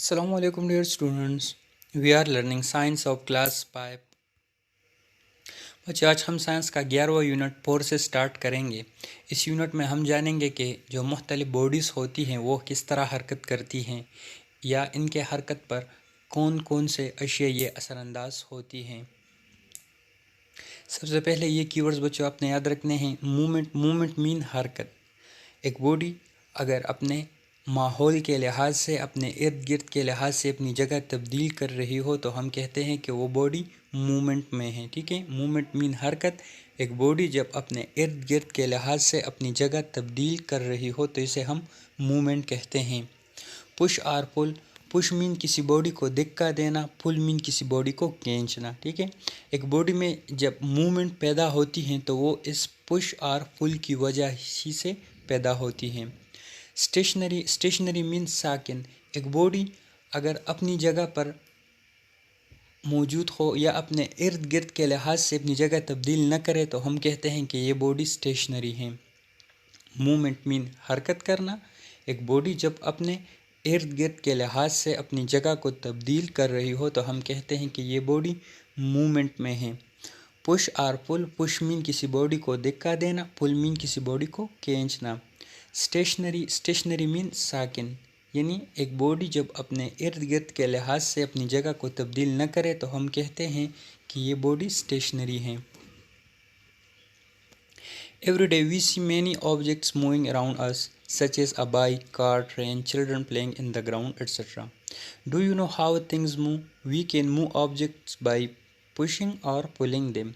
Assalamu alaikum dear students. We are learning science of class 5. बच्चे आज हम science का 11वां यूनिट 4 से स्टार्ट करेंगे। इस यूनिट में हम जानेंगे कि जो मुख्तलिफ बॉडीज़ होती हैं वो किस तरह हरकत करती हैं या इनके हरकत पर कौन कौन से अशिया ये असरानंदाज होती हैं। सबसे पहले ये कीवर्ड्स बच्चों आपने याद रखने हैं। मूवमेंट मीन हरकत। एक बॉडी अगर अपने माहौल के लिहाज से, अपने इर्द गिर्द के लिहाज से अपनी जगह तब्दील कर रही हो तो हम कहते हैं कि वो बॉडी मूवमेंट में है। ठीक है, मूवमेंट मीन हरकत। एक बॉडी जब अपने इर्द गिर्द के लिहाज से अपनी जगह तब्दील कर रही हो तो इसे हम मूवमेंट कहते हैं। पुश और पुल। पुश मीन किसी बॉडी को धक्का देना, पुल मीन किसी बॉडी को खींचना। ठीक है, एक बॉडी में जब मूवमेंट पैदा होती हैं तो वो इस पुश और पुल की वजह ही से पैदा होती हैं। स्टेशनरी मीन साकिन। एक बॉडी अगर अपनी जगह पर मौजूद हो या अपने इर्द गिर्द के लिहाज से अपनी जगह तब्दील न करे तो हम कहते हैं कि ये बॉडी स्टेशनरी है। मूवमेंट मीन हरकत करना। एक बॉडी जब अपने इर्द गिर्द के लिहाज से अपनी जगह को तब्दील कर रही हो तो हम कहते हैं कि ये बॉडी मूवमेंट में है। पुश और पुल। पुश मीन किसी बॉडी को धक्का देना, पुल मीन किसी बॉडी को खींचना। स्टेशनरी मीन साकिन, यानी एक बॉडी जब अपने इर्द गिर्द के लिहाज से अपनी जगह को तब्दील न करे तो हम कहते हैं कि ये बॉडी स्टेशनरी है। Every day we see many objects moving around us, such as a bike, car, train, children playing in the ground, etc. Do you know how things move? We can move objects by pushing or pulling them.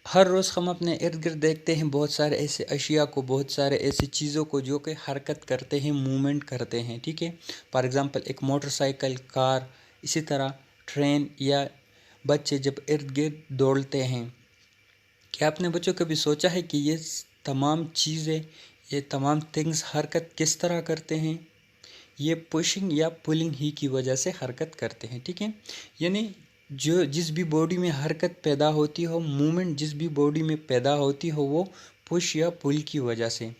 हर रोज़ हम अपने इर्द गिर्द देखते हैं बहुत सारे ऐसे अशिया को, बहुत सारे ऐसी चीज़ों को जो कि हरकत करते हैं, मूवमेंट करते हैं। ठीक है, फॉर एग्ज़ाम्पल एक मोटरसाइकिल, कार, इसी तरह ट्रेन या बच्चे जब इर्द गिर्द दौड़ते हैं। क्या आपने बच्चों कभी सोचा है कि ये तमाम चीज़ें, ये तमाम थिंग्स हरकत किस तरह करते हैं? ये पुशिंग या पुलिंग ही की वजह से हरकत करते हैं। ठीक है, यानी जो जिस भी बॉडी में हरकत पैदा होती हो, मूवमेंट जिस भी बॉडी में पैदा होती हो, वो पुश या पुल की वजह से।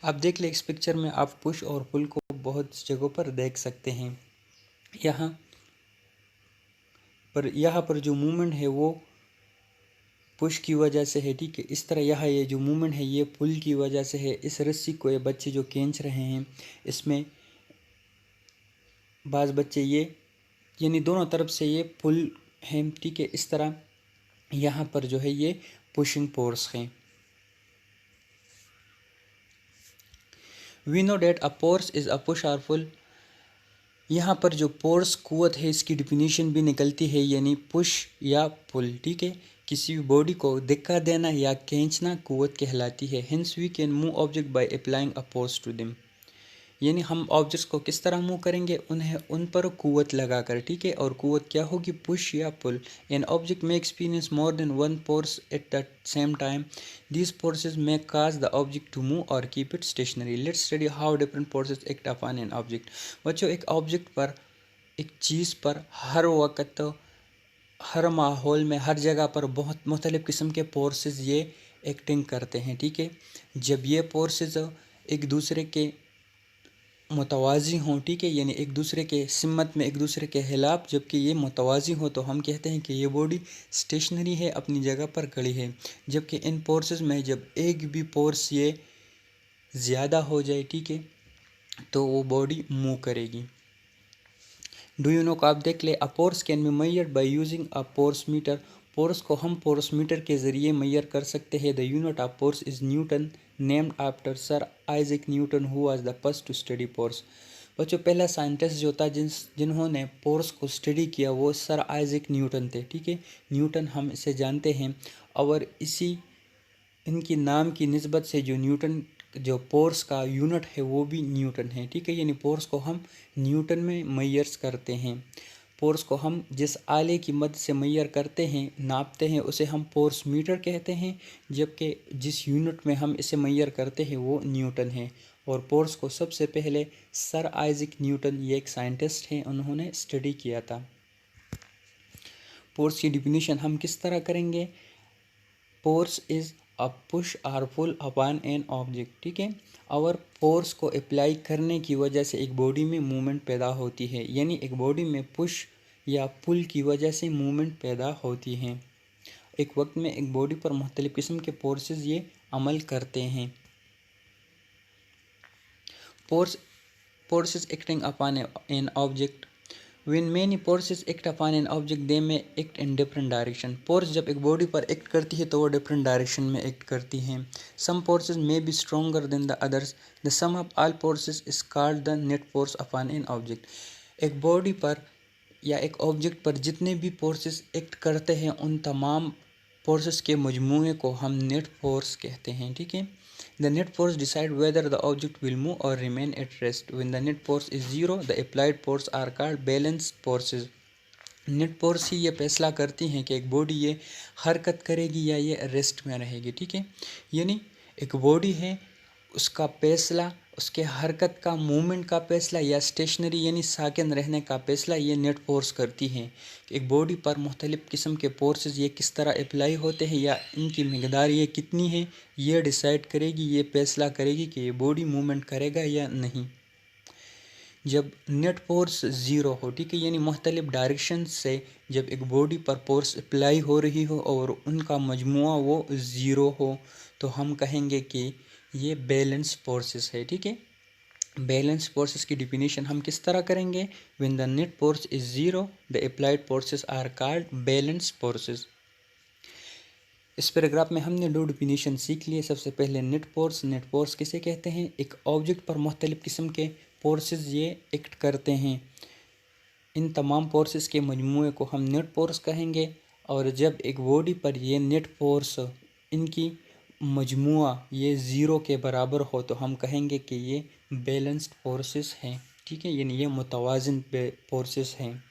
आप देख ले इस पिक्चर में, आप पुश और पुल को बहुत जगहों पर देख सकते हैं। यहाँ पर जो मूवमेंट है वो पुश की वजह से है। ठीक है, इस तरह यहाँ ये जो मूवमेंट है ये पुल की वजह से है। इस रस्सी को ये बच्चे जो खींच रहे हैं, इसमें बाज़ बच्चे ये यानी दोनों तरफ से ये पुल है। ठीक है, इस तरह यहाँ पर जो है ये पुशिंग फोर्स है। We know that a force is a push और पुल। यहाँ पर जो फोर्स कुव्वत है इसकी डिफिनीशन भी निकलती है, यानी पुश या पुल। ठीक है, किसी भी बॉडी को धक्का देना या खींचना कुव्वत कहलाती है। Hence we can move object by applying a force to them, यानी हम ऑब्जेक्ट्स को किस तरह मूव करेंगे, उन पर कुव्वत लगा कर। ठीक है, और कुव्वत क्या होगी, पुश या pull. An object may experience more than one force at the same time, these forces may cause the object to move or keep it stationary. Let's study how different forces act upon an object. बच्चों, एक object पर, एक चीज़ पर हर वक्त, हर माहौल में, हर जगह पर बहुत मुख्तलिफ़ किस्म के फोर्सेस ये एक्टिंग करते हैं। ठीक है, जब ये फोर्सेस एक दूसरे के मुतवाज़ी हों, ठीक है, यानी एक दूसरे के सिमत में, एक दूसरे के खिलाफ जबकि ये मुतवाज़ी हो तो हम कहते हैं कि ये बॉडी स्टेशनरी है, अपनी जगह पर खड़ी है। जबकि इन फोर्सेस में जब एक भी फोर्स ये ज़्यादा हो जाए, ठीक है, तो वो बॉडी मूव करेगी। डू यू नो को आप देख ले, a force can be measured by using a force meter. Force को हम फोर्स मीटर के ज़रिए मैयर कर सकते हैं। The unit of force is newton, named after sir Isaac Newton who was the first to study force. बच्चों, पहला scientist जो था जिन्होंने फोर्स को स्टडी किया वो सर आइजैक न्यूटन थे। ठीक है, न्यूटन हम इसे जानते हैं, और इनकी नाम की निस्बत से जो न्यूटन, जो फोर्स का यूनिट है वो भी न्यूटन है। ठीक है, यानी फोर्स को हम न्यूटन में मैयर्स करते हैं। फोर्स को हम जिस आले की मदद से मैयर करते हैं, नापते हैं, उसे हम फोर्स मीटर कहते हैं, जबकि जिस यूनिट में हम इसे मैयर करते हैं वो न्यूटन है। और फोर्स को सबसे पहले सर आइजैक न्यूटन, ये एक साइंटिस्ट हैं, उन्होंने स्टडी किया था। फोर्स की डिफिनीशन हम किस तरह करेंगे, फोर्स इज़ पुश और पुल अपॉन एन ऑब्जेक्ट, ठीक है। और फोर्स को अप्लाई करने की वजह से एक बॉडी में मूवमेंट पैदा होती है, यानी एक बॉडी में पुश या पुल की वजह से मूवमेंट पैदा होती है। एक वक्त में एक बॉडी पर मुख्तलिफ किस्म के फोर्सेस ये अमल करते हैं। Forces acting upon an object. When many forces act upon an object, they may act in different direction. Force जब एक बॉडी पर एक्ट करती है तो वो डिफरेंट डायरेक्शन में एक्ट करती हैं। Some forces may be stronger than the others. The sum of all forces is called the net force upon an object. एक बॉडी पर या एक ऑब्जेक्ट पर जितने भी फोर्सेस एक्ट करते हैं उन तमाम फोर्सेस के मजमूए को हम नेट फोर्स कहते हैं, ठीक है। The net force decide whether the object will move or remain at rest. When the net force is zero, the applied force are called balance forces. Net force ही ये फैसला करती हैं कि एक बॉडी ये हरकत करेगी या ये रेस्ट में रहेगी, ठीक है। यानी एक बॉडी है, उसका फैसला, उसके हरकत का, मूवमेंट का फैसला या स्टेशनरी यानी साकिन रहने का फैसला ये नेट फोर्स करती है। एक बॉडी पर मुख्तलिफ़ किस्म के फोर्सेस ये किस तरह अप्लाई होते हैं या इनकी मकदार ये कितनी है, ये डिसाइड करेगी, ये फैसला करेगी कि ये बॉडी मूवमेंट करेगा या नहीं। जब नेट फोर्स ज़ीरो हो, ठीक है, यानी मुख्तलिफ़ डायरेक्शन से जब एक बॉडी पर फोर्स अप्लाई हो रही हो और उनका मजमुआ वो ज़ीरो हो, तो हम कहेंगे कि ये बैलेंस फोर्सेस है, ठीक है। बैलेंस फोर्सेस की डिफिनीशन हम किस तरह करेंगे? When the net force is zero the applied forces are called balance forces. इस पैराग्राफ में हमने दो डिफिनीशन सीख लिए। सबसे पहले नेट फोर्स किसे कहते हैं? एक ऑब्जेक्ट पर मुख्तलिफ़ किस्म के फोर्सेस ये एक्ट करते हैं, इन तमाम फोर्सेस के मजमूए को हम नेट फोर्स कहेंगे। और जब एक बॉडी पर ये नेट फोर्स इनकी मजमुआ ये ज़ीरो के बराबर हो तो हम कहेंगे कि ये बैलेंस्ड फोर्सेस हैं, ठीक है, यानी ये मुतवाज़िन फोर्सेस हैं।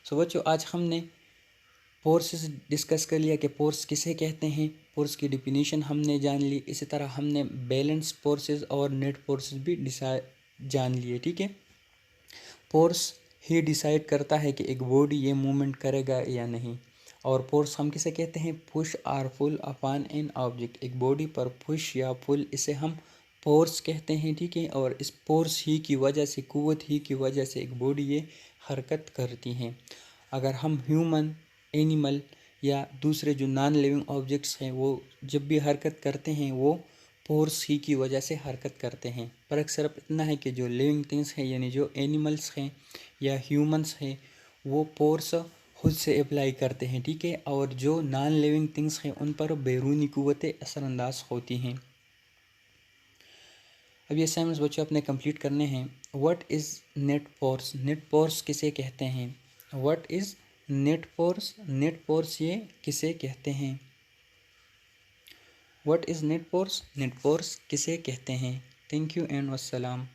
सो बच्चों, आज हमने फोर्सेस डिस्कस कर लिया कि फोर्स किसे कहते हैं, फोर्स की डिफिनीशन हमने जान ली। इसी तरह हमने बैलेंस फोर्सेस और नेट फोर्सेस भी जान लिए, ठीक है। फोर्स ही डिसाइड करता है कि एक बॉडी ये मूवमेंट करेगा या नहीं। और फोर्स हम किसे कहते हैं? पुश और पुल अपॉन एन ऑब्जेक्ट। एक बॉडी पर पुश या पुल, इसे हम फोर्स कहते हैं, ठीक है। और इस फोर्स ही की वजह से, कुव्वत ही की वजह से एक बॉडी ये हरकत करती हैं। अगर हम ह्यूमन, एनिमल या दूसरे जो नॉन लिविंग ऑब्जेक्ट्स हैं वो जब भी हरकत करते हैं वो फोर्स ही की वजह से हरकत करते हैं। फ़र्क सिर्फ इतना है कि जो लिविंग थिंग्स हैं यानी जो एनिमल्स हैं या ह्यूमंस हैं वो फोर्स खुद से अप्लाई करते हैं, ठीक है। और जो नॉन लिविंग थिंग्स हैं उन पर बैरूनी कुव्वतें असरअंदाज होती हैं। अब ये असाइनमेंट्स बच्चों अपने कंप्लीट करने हैं। What is net force? Net force किसे कहते हैं? What is net force? Net force ये किसे कहते हैं? What is net force? Net force किसे कहते हैं? Thank you and वस्सलाम।